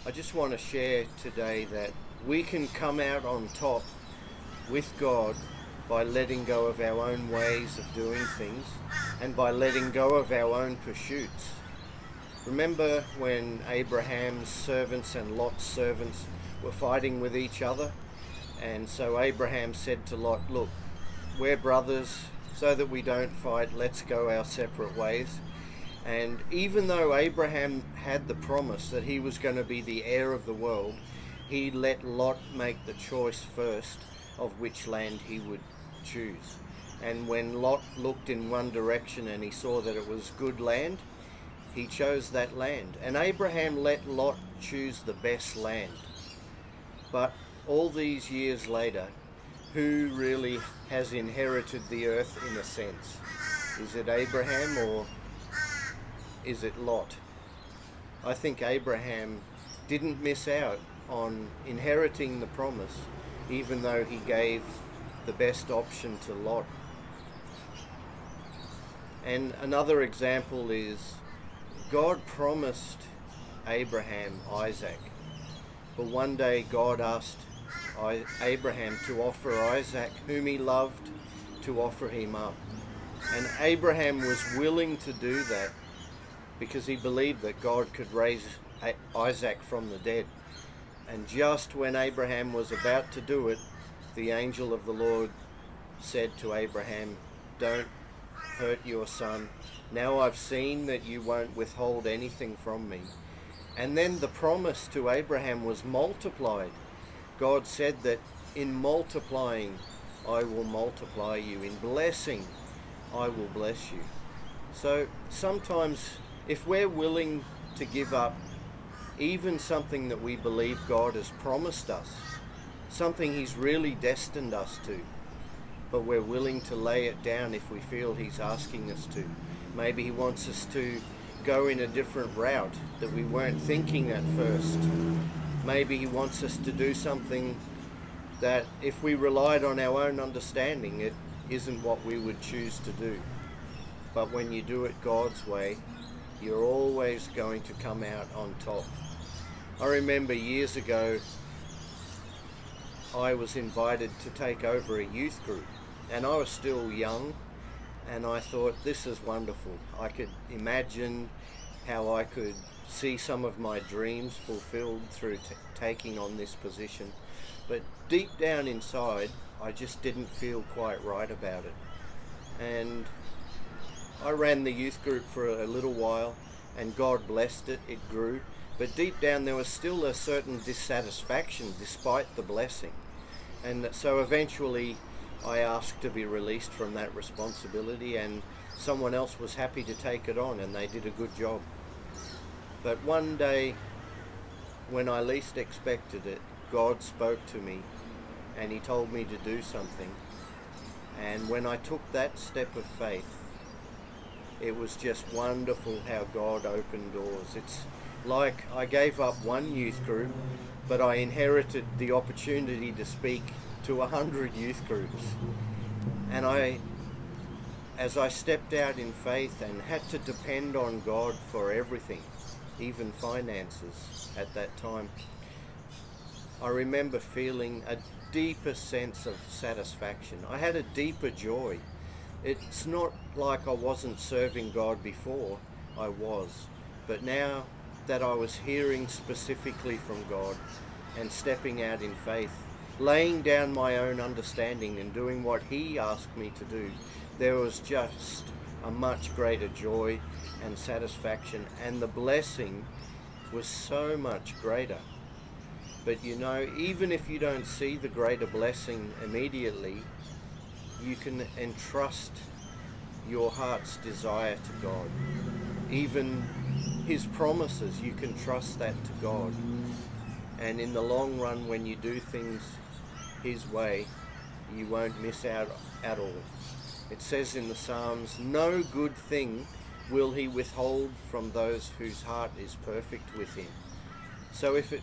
I just want to share today that we can come out on top with God by letting go of our own ways of doing things and by letting go of our own pursuits. Remember when Abraham's servants and Lot's servants were fighting with each other? And so Abraham said to Lot, "Look, we're brothers, so that we don't fight, let's go our separate ways." And even though Abraham had the promise that he was going to be the heir of the world, he let Lot make the choice first of which land he would choose. And when Lot looked in one direction and he saw that it was good land, he chose that land. And Abraham let Lot choose the best land. But all these years later, who really has inherited the earth in a sense? Is it Abraham or is it Lot? I think Abraham didn't miss out on inheriting the promise, even though he gave the best option to Lot. And another example is God promised Abraham Isaac, but one day God asked Abraham to offer Isaac, whom he loved, to offer him up. And Abraham was willing to do that because he believed that God could raise Isaac from the dead. And just when Abraham was about to do it, the angel of the Lord said to Abraham, "Don't hurt your son. Now I've seen that you won't withhold anything from me." And then the promise to Abraham was multiplied. God said that in multiplying, I will multiply you. In blessing, I will bless you. So sometimes if we're willing to give up even something that we believe God has promised us, something He's really destined us to, but we're willing to lay it down if we feel He's asking us to. Maybe He wants us to go in a different route that we weren't thinking at first. Maybe He wants us to do something that if we relied on our own understanding, it isn't what we would choose to do. But when you do it God's way, you're always going to come out on top. I remember years ago, I was invited to take over a youth group, and I was still young, and I thought, this is wonderful. I could imagine how I could see some of my dreams fulfilled through taking on this position. But deep down inside, I just didn't feel quite right about it. And I ran the youth group for a little while, and God blessed it, it grew. But deep down there was still a certain dissatisfaction despite the blessing. And so eventually I asked to be released from that responsibility, and someone else was happy to take it on, and they did a good job. But one day, when I least expected it, God spoke to me and He told me to do something. And when I took that step of faith, it was just wonderful how God opened doors. It's like I gave up one youth group, but I inherited the opportunity to speak to 100 youth groups. And as I stepped out in faith and had to depend on God for everything, even finances at that time, I remember feeling a deeper sense of satisfaction. I had a deeper joy. It's not like I wasn't serving God before, I was. But now that I was hearing specifically from God and stepping out in faith, laying down my own understanding and doing what He asked me to do, there was just a much greater joy and satisfaction, and the blessing was so much greater. But you know, even if you don't see the greater blessing immediately, you can entrust your heart's desire to God. Even His promises, you can trust that to God. And in the long run, when you do things His way, you won't miss out at all. It says in the Psalms, "No good thing will He withhold from those whose heart is perfect with Him." So if it